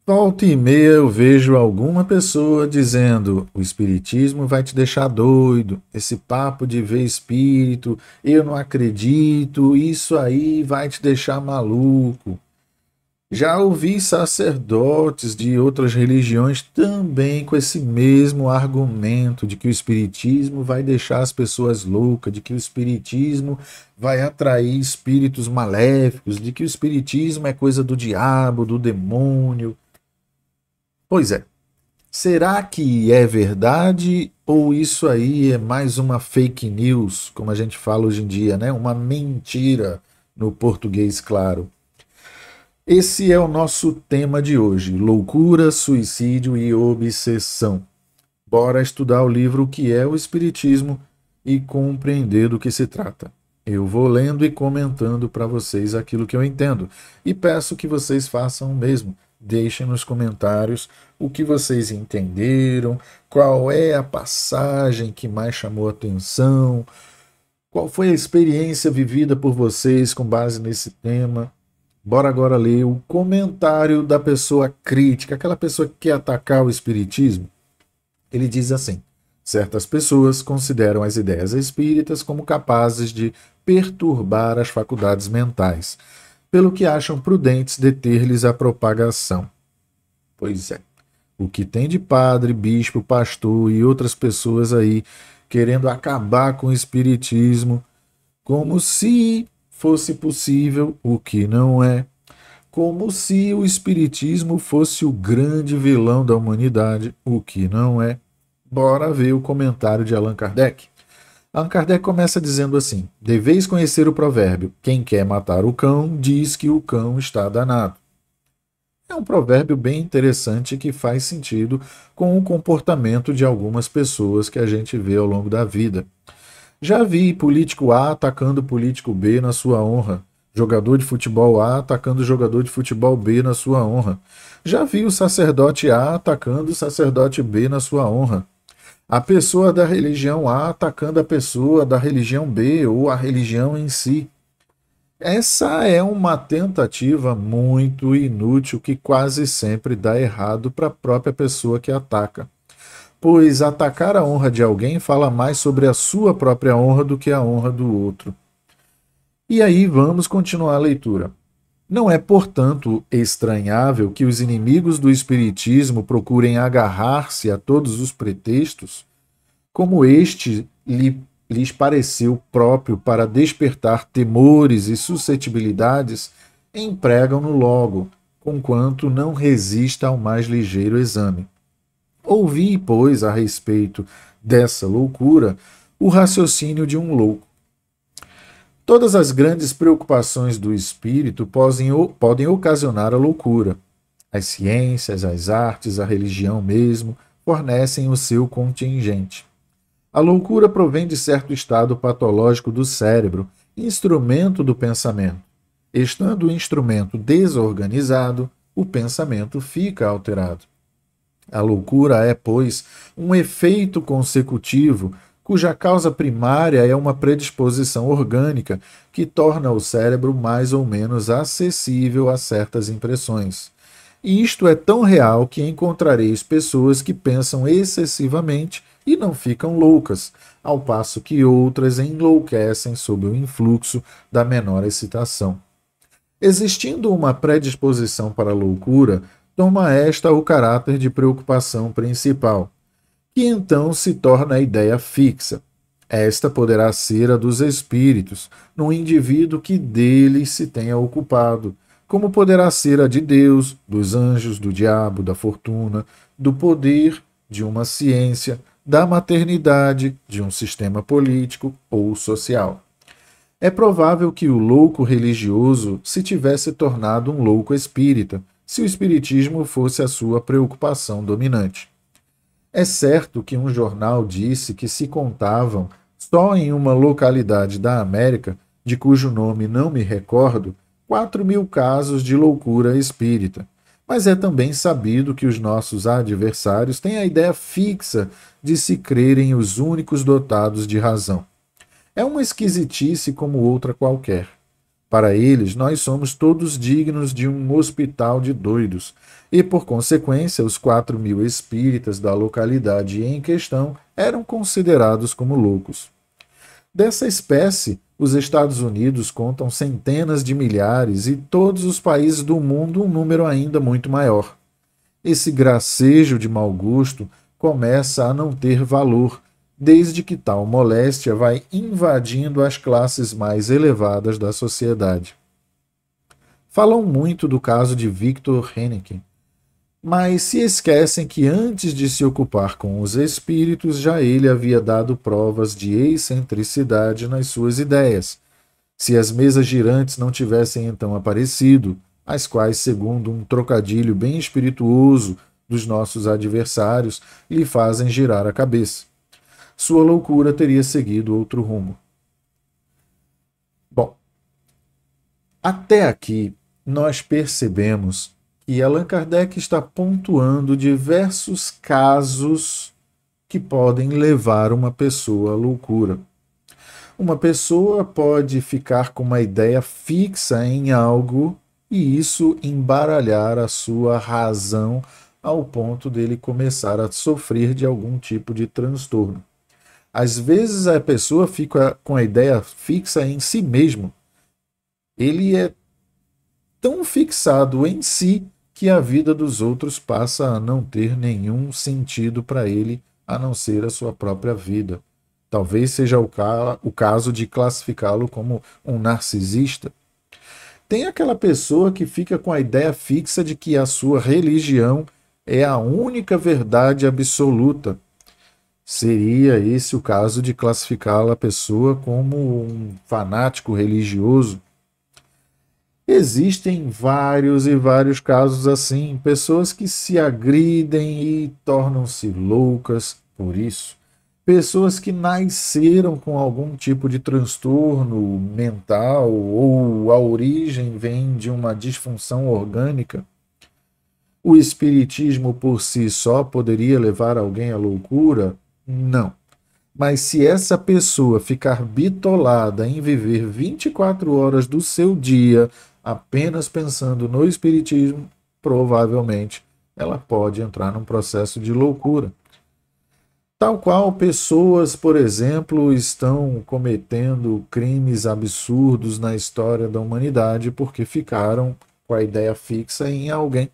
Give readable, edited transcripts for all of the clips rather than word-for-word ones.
Volta e meia eu vejo alguma pessoa dizendo: o espiritismo vai te deixar doido, esse papo de ver espírito, eu não acredito, isso aí vai te deixar maluco. Já ouvi sacerdotes de outras religiões também com esse mesmo argumento de que o espiritismo vai deixar as pessoas loucas, de que o espiritismo vai atrair espíritos maléficos, de que o espiritismo é coisa do diabo, do demônio. Pois é. Será que é verdade ou isso aí é mais uma fake news, como a gente fala hoje em dia, né? Uma mentira no português claro. Esse é o nosso tema de hoje: loucura, suicídio e obsessão. Bora estudar o livro O que é o Espiritismo e compreender do que se trata. Eu vou lendo e comentando para vocês aquilo que eu entendo e peço que vocês façam o mesmo. Deixem nos comentários o que vocês entenderam, qual é a passagem que mais chamou a atenção, qual foi a experiência vivida por vocês com base nesse tema. Bora agora ler o comentário da pessoa crítica, aquela pessoa que quer atacar o espiritismo. Ele diz assim: certas pessoas consideram as ideias espíritas como capazes de perturbar as faculdades mentais, pelo que acham prudentes deter-lhes a propagação. Pois é. O que tem de padre, bispo, pastor e outras pessoas aí querendo acabar com o espiritismo, como se fosse possível, o que não é, como se o espiritismo fosse o grande vilão da humanidade, o que não é. Bora ver o comentário de Allan Kardec. Allan Kardec começa dizendo assim: deveis conhecer o provérbio, quem quer matar o cão, diz que o cão está danado. É um provérbio bem interessante que faz sentido com o comportamento de algumas pessoas que a gente vê ao longo da vida. Já vi político A atacando político B na sua honra. Jogador de futebol A atacando jogador de futebol B na sua honra. Já vi o sacerdote A atacando o sacerdote B na sua honra. A pessoa da religião A atacando a pessoa da religião B ou a religião em si. Essa é uma tentativa muito inútil que quase sempre dá errado para a própria pessoa que ataca. Pois atacar a honra de alguém fala mais sobre a sua própria honra do que a honra do outro. E aí vamos continuar a leitura. Não é, portanto, estranhável que os inimigos do Espiritismo procurem agarrar-se a todos os pretextos, como este lhes pareceu próprio para despertar temores e suscetibilidades, empregam-no logo, conquanto não resista ao mais ligeiro exame. Ouvi, pois, a respeito dessa loucura, o raciocínio de um louco. Todas as grandes preocupações do espírito podem ocasionar a loucura. As ciências, as artes, a religião mesmo fornecem o seu contingente. A loucura provém de certo estado patológico do cérebro, instrumento do pensamento. Estando o instrumento desorganizado, o pensamento fica alterado. A loucura é, pois, um efeito consecutivo cuja causa primária é uma predisposição orgânica que torna o cérebro mais ou menos acessível a certas impressões. E isto é tão real que encontrareis pessoas que pensam excessivamente e não ficam loucas, ao passo que outras enlouquecem sob o influxo da menor excitação. Existindo uma predisposição para a loucura, toma esta o caráter de preocupação principal, que então se torna a ideia fixa. Esta poderá ser a dos espíritos, no indivíduo que deles se tenha ocupado, como poderá ser a de Deus, dos anjos, do diabo, da fortuna, do poder, de uma ciência, da maternidade, de um sistema político ou social. É provável que o louco religioso se tivesse tornado um louco espírita, se o espiritismo fosse a sua preocupação dominante. É certo que um jornal disse que se contavam, só em uma localidade da América, de cujo nome não me recordo, 4.000 casos de loucura espírita. Mas é também sabido que os nossos adversários têm a ideia fixa de se crerem os únicos dotados de razão. É uma esquisitice como outra qualquer. Para eles, nós somos todos dignos de um hospital de doidos, e, por consequência, os 4.000 espíritas da localidade em questão eram considerados como loucos. Dessa espécie, os Estados Unidos contam centenas de milhares e todos os países do mundo um número ainda muito maior. Esse gracejo de mau gosto começa a não ter valor, desde que tal moléstia vai invadindo as classes mais elevadas da sociedade. Falam muito do caso de Victor Henneken, mas se esquecem que antes de se ocupar com os espíritos, já ele havia dado provas de excentricidade nas suas ideias. Se as mesas girantes não tivessem então aparecido, as quais, segundo um trocadilho bem espirituoso dos nossos adversários, lhe fazem girar a cabeça, sua loucura teria seguido outro rumo. Bom, até aqui nós percebemos que Allan Kardec está pontuando diversos casos que podem levar uma pessoa à loucura. Uma pessoa pode ficar com uma ideia fixa em algo e isso embaralhar a sua razão ao ponto dele começar a sofrer de algum tipo de transtorno. Às vezes a pessoa fica com a ideia fixa em si mesmo. Ele é tão fixado em si que a vida dos outros passa a não ter nenhum sentido para ele, a não ser a sua própria vida. Talvez seja o caso de classificá-lo como um narcisista. Tem aquela pessoa que fica com a ideia fixa de que a sua religião é a única verdade absoluta. Seria esse o caso de classificá-la a pessoa como um fanático religioso? Existem vários e vários casos assim, pessoas que se agridem e tornam-se loucas por isso. Pessoas que nasceram com algum tipo de transtorno mental ou a origem vem de uma disfunção orgânica. O espiritismo por si só poderia levar alguém à loucura? Não. Mas se essa pessoa ficar bitolada em viver 24 horas do seu dia apenas pensando no espiritismo, provavelmente ela pode entrar num processo de loucura. Tal qual pessoas, por exemplo, estão cometendo crimes absurdos na história da humanidade porque ficaram com a ideia fixa em alguém,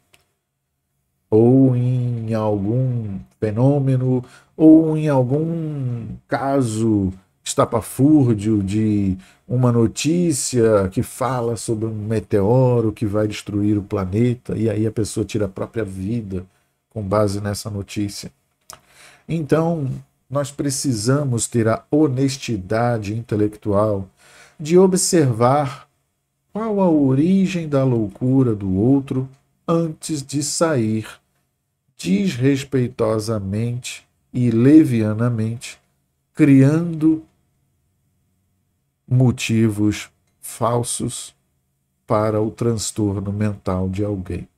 ou em algum fenômeno, ou em algum caso estapafúrdio de uma notícia que fala sobre um meteoro que vai destruir o planeta, e aí a pessoa tira a própria vida com base nessa notícia. Então, nós precisamos ter a honestidade intelectual de observar qual a origem da loucura do outro antes de sair desrespeitosamente e levianamente, criando motivos falsos para o transtorno mental de alguém.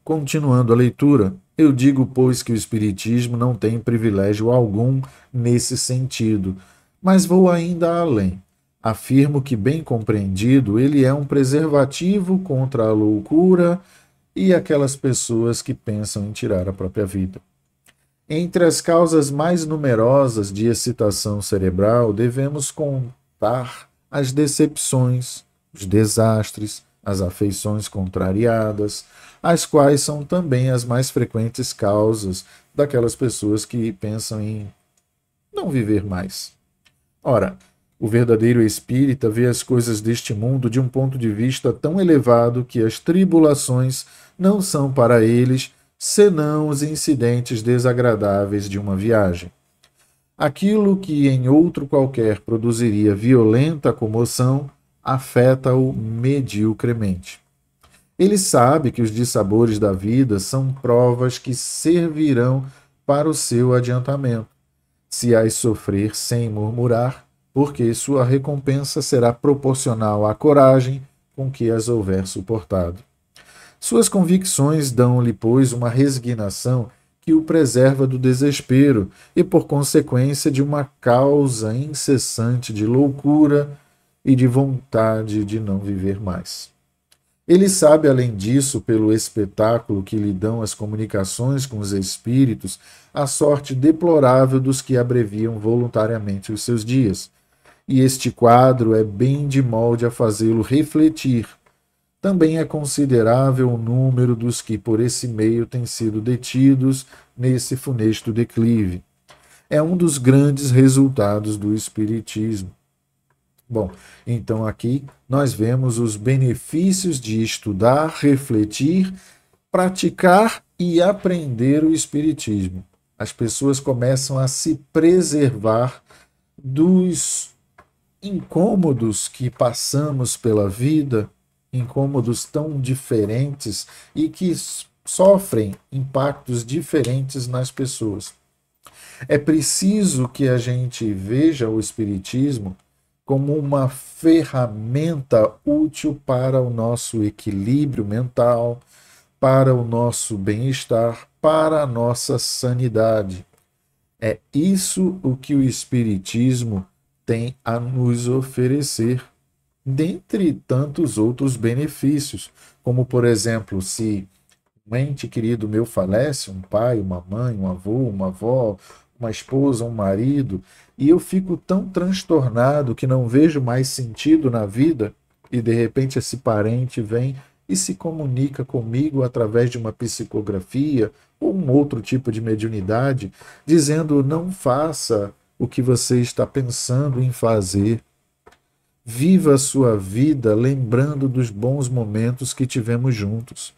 Continuando a leitura, eu digo, pois, que o Espiritismo não tem privilégio algum nesse sentido, mas vou ainda além. Afirmo que, bem compreendido, ele é um preservativo contra a loucura e aquelas pessoas que pensam em tirar a própria vida. Entre as causas mais numerosas de excitação cerebral, devemos contar as decepções, os desastres, as afeições contrariadas, as quais são também as mais frequentes causas daquelas pessoas que pensam em não viver mais. Ora, o verdadeiro espírita vê as coisas deste mundo de um ponto de vista tão elevado que as tribulações não são para eles senão os incidentes desagradáveis de uma viagem. Aquilo que em outro qualquer produziria violenta comoção, afeta-o mediocremente. Ele sabe que os dissabores da vida são provas que servirão para o seu adiantamento, se as sofrer sem murmurar, porque sua recompensa será proporcional à coragem com que as houver suportado. Suas convicções dão-lhe, pois, uma resignação que o preserva do desespero e, por consequência, de uma causa incessante de loucura e de vontade de não viver mais. Ele sabe, além disso, pelo espetáculo que lhe dão as comunicações com os espíritos, a sorte deplorável dos que abreviam voluntariamente os seus dias. E este quadro é bem de molde a fazê-lo refletir. Também é considerável o número dos que por esse meio têm sido detidos nesse funesto declive. É um dos grandes resultados do Espiritismo. Bom, então aqui nós vemos os benefícios de estudar, refletir, praticar e aprender o Espiritismo. As pessoas começam a se preservar dos incômodos que passamos pela vida, incômodos tão diferentes e que sofrem impactos diferentes nas pessoas. É preciso que a gente veja o Espiritismo como uma ferramenta útil para o nosso equilíbrio mental, para o nosso bem-estar, para a nossa sanidade. É isso o que o Espiritismo tem a nos oferecer, dentre tantos outros benefícios, como, por exemplo, se um ente querido meu falece, um pai, uma mãe, um avô, uma avó, uma esposa, um marido, e eu fico tão transtornado que não vejo mais sentido na vida, e de repente esse parente vem e se comunica comigo através de uma psicografia ou um outro tipo de mediunidade, dizendo: não faça o que você está pensando em fazer. Viva a sua vida lembrando dos bons momentos que tivemos juntos.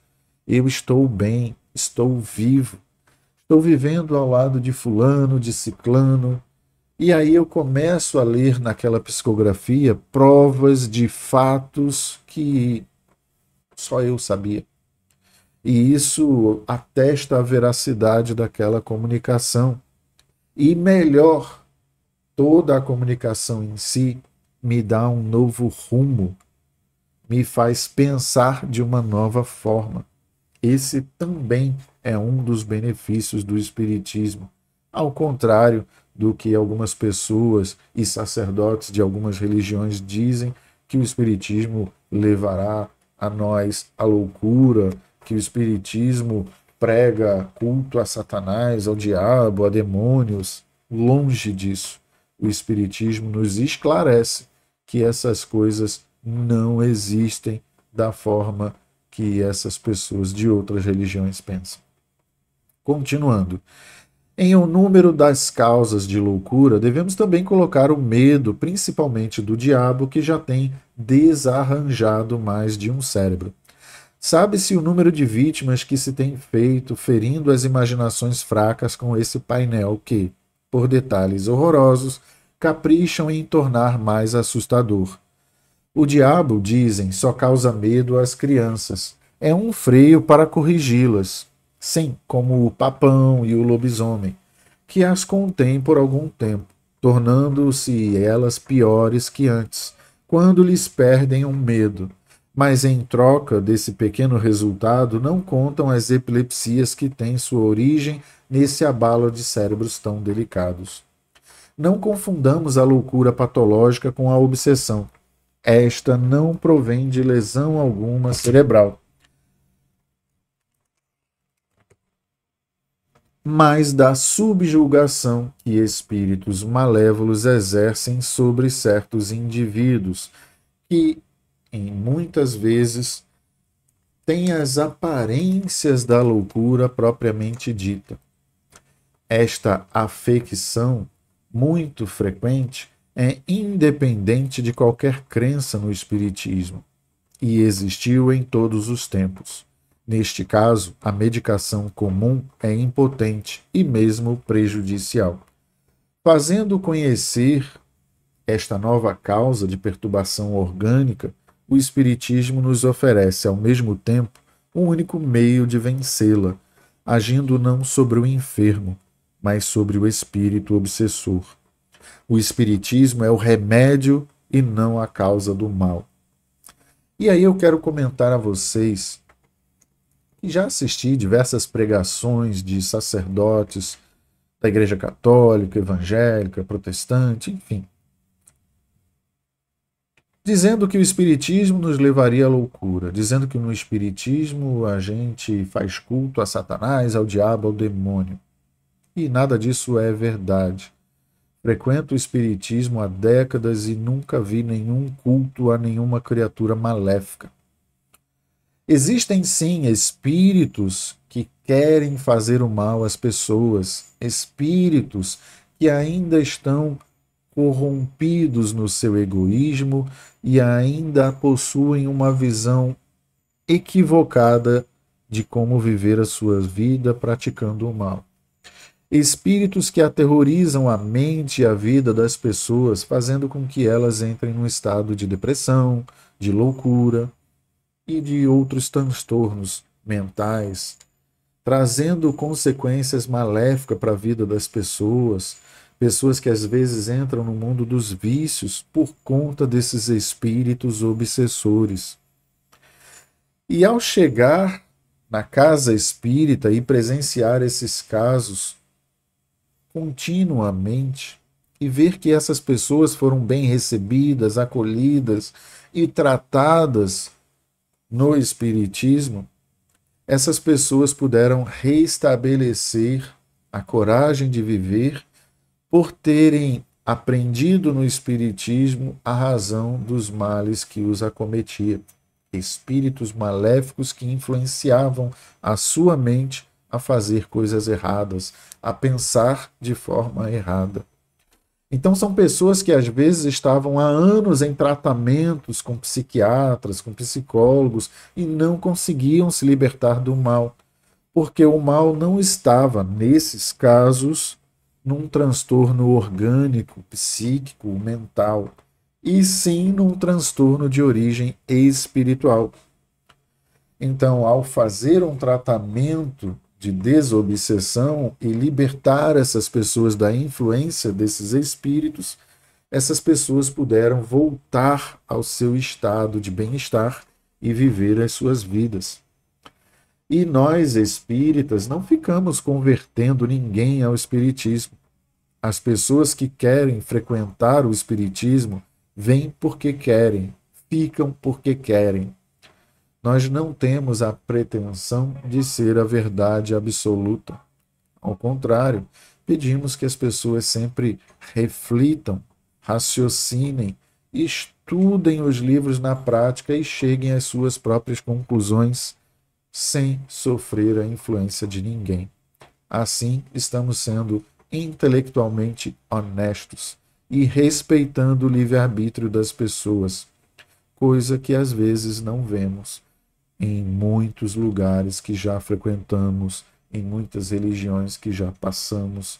Eu estou bem, estou vivo, estou vivendo ao lado de fulano, de ciclano. E aí eu começo a ler naquela psicografia provas de fatos que só eu sabia. E isso atesta a veracidade daquela comunicação. E melhor, toda a comunicação em si me dá um novo rumo, me faz pensar de uma nova forma. Esse também é um dos benefícios do Espiritismo, ao contrário do que algumas pessoas e sacerdotes de algumas religiões dizem, que o Espiritismo levará a nós a loucura, que o Espiritismo prega culto a Satanás, ao diabo, a demônios. Longe disso. O Espiritismo nos esclarece que essas coisas não existem da forma que essas pessoas de outras religiões pensam. Continuando. Em o número das causas de loucura, devemos também colocar o medo, principalmente do diabo, que já tem desarranjado mais de um cérebro. Sabe-se o número de vítimas que se tem feito ferindo as imaginações fracas com esse painel que, por detalhes horrorosos, capricham em tornar mais assustador. O diabo, dizem, só causa medo às crianças. É um freio para corrigi-las. Sim, como o papão e o lobisomem, que as contém por algum tempo, tornando-se elas piores que antes, quando lhes perdem um medo. Mas em troca desse pequeno resultado, não contam as epilepsias que têm sua origem nesse abalo de cérebros tão delicados. Não confundamos a loucura patológica com a obsessão. Esta não provém de lesão alguma cerebral, mas da subjugação que espíritos malévolos exercem sobre certos indivíduos, que, em muitas vezes, têm as aparências da loucura propriamente dita. Esta afecção, muito frequente, é independente de qualquer crença no espiritismo e existiu em todos os tempos. Neste caso, a medicação comum é impotente e mesmo prejudicial. Fazendo conhecer esta nova causa de perturbação orgânica, o Espiritismo nos oferece, ao mesmo tempo, um único meio de vencê-la, agindo não sobre o enfermo, mas sobre o espírito obsessor. O Espiritismo é o remédio e não a causa do mal. E aí eu quero comentar a vocês que já assisti diversas pregações de sacerdotes da Igreja Católica, Evangélica, Protestante, enfim. dizendo que o Espiritismo nos levaria à loucura, dizendo que no Espiritismo a gente faz culto a Satanás, ao diabo, ao demônio. E nada disso é verdade. Frequento o Espiritismo há décadas e nunca vi nenhum culto a nenhuma criatura maléfica. Existem sim espíritos que querem fazer o mal às pessoas, espíritos que ainda estão corrompidos no seu egoísmo e ainda possuem uma visão equivocada de como viver a sua vida praticando o mal. Espíritos que aterrorizam a mente e a vida das pessoas, fazendo com que elas entrem num estado de depressão, de loucura e de outros transtornos mentais, trazendo consequências maléficas para a vida das pessoas, pessoas que às vezes entram no mundo dos vícios por conta desses espíritos obsessores. E ao chegar na casa espírita e presenciar esses casos continuamente e ver que essas pessoas foram bem recebidas, acolhidas e tratadas no Espiritismo, essas pessoas puderam restabelecer a coragem de viver por terem aprendido no Espiritismo a razão dos males que os acometia. Espíritos maléficos que influenciavam a sua mente a fazer coisas erradas, a pensar de forma errada. Então são pessoas que às vezes estavam há anos em tratamentos com psiquiatras, com psicólogos e não conseguiam se libertar do mal, porque o mal não estava, nesses casos, num transtorno orgânico, psíquico, mental, e sim num transtorno de origem espiritual. Então, ao fazer um tratamento de desobsessão e libertar essas pessoas da influência desses espíritos, essas pessoas puderam voltar ao seu estado de bem-estar e viver as suas vidas. E nós, espíritas, não ficamos convertendo ninguém ao espiritismo. As pessoas que querem frequentar o espiritismo vêm porque querem, ficam porque querem. Nós não temos a pretensão de ser a verdade absoluta. Ao contrário, pedimos que as pessoas sempre reflitam, raciocinem, estudem os livros na prática e cheguem às suas próprias conclusões sem sofrer a influência de ninguém. Assim, estamos sendo intelectualmente honestos e respeitando o livre-arbítrio das pessoas, coisa que às vezes não vemos em muitos lugares que já frequentamos, em muitas religiões que já passamos,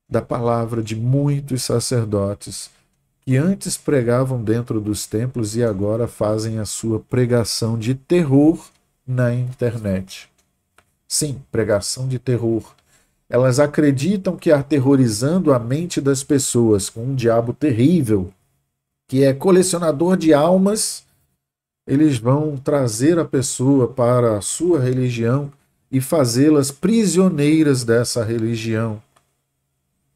da palavra de muitos sacerdotes que antes pregavam dentro dos templos e agora fazem a sua pregação de terror na internet. Sim, pregação de terror. Elas acreditam que aterrorizando a mente das pessoas com um diabo terrível, que é colecionador de almas, eles vão trazer a pessoa para a sua religião e fazê-las prisioneiras dessa religião.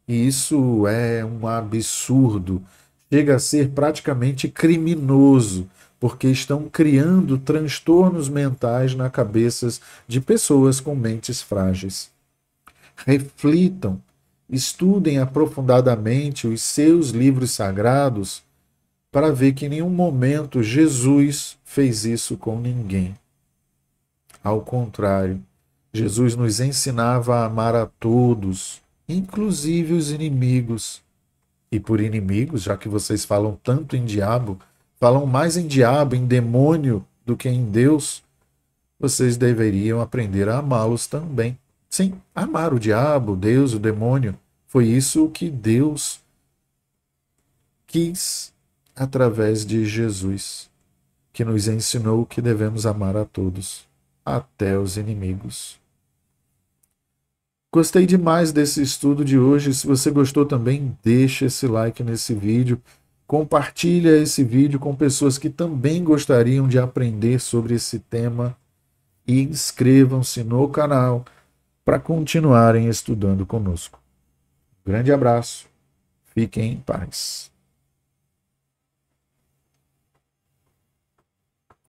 E isso é um absurdo. Chega a ser praticamente criminoso, porque estão criando transtornos mentais na cabeças de pessoas com mentes frágeis. Reflitam, estudem aprofundadamente os seus livros sagrados para ver que em nenhum momento Jesus fez isso com ninguém. Ao contrário, Jesus nos ensinava a amar a todos, inclusive os inimigos. E por inimigos, já que vocês falam tanto em diabo, falam mais em diabo, em demônio, do que em Deus, vocês deveriam aprender a amá-los também. Sim, amar o diabo, Deus, o demônio, foi isso que Deus quis através de Jesus, que nos ensinou que devemos amar a todos, até os inimigos. Gostei demais desse estudo de hoje. Se você gostou também, deixa esse like nesse vídeo. Compartilha esse vídeo com pessoas que também gostariam de aprender sobre esse tema. E inscrevam-se no canal para continuarem estudando conosco. Grande abraço. Fiquem em paz.